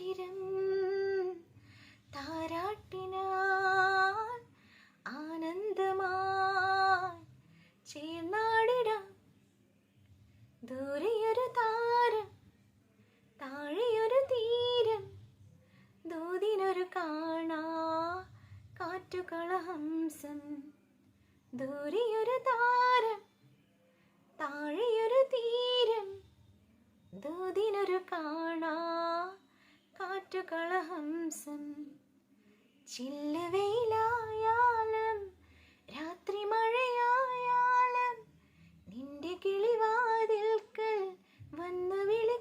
ആയിരം താരാട്ടിനാൽ ആനന്ദമായി ചേർന്നാടിടാം. ദൂരെയൊരു താരം, താഴെയൊരു തീരം, ദൂതിനൊരു കാണാ കാറ്റുകളഹംസം. ദൂരെയൊരു താരം, താഴെയൊരു തീരം, ദൂതിനൊരു കാണാ കാറ്റുകളഹംസം. ചില്ലുവെയിലായാലും രാത്രി മഴയായാലും നിന്റെ കിളിവാതിൽക്കൽ വന്നു വിളി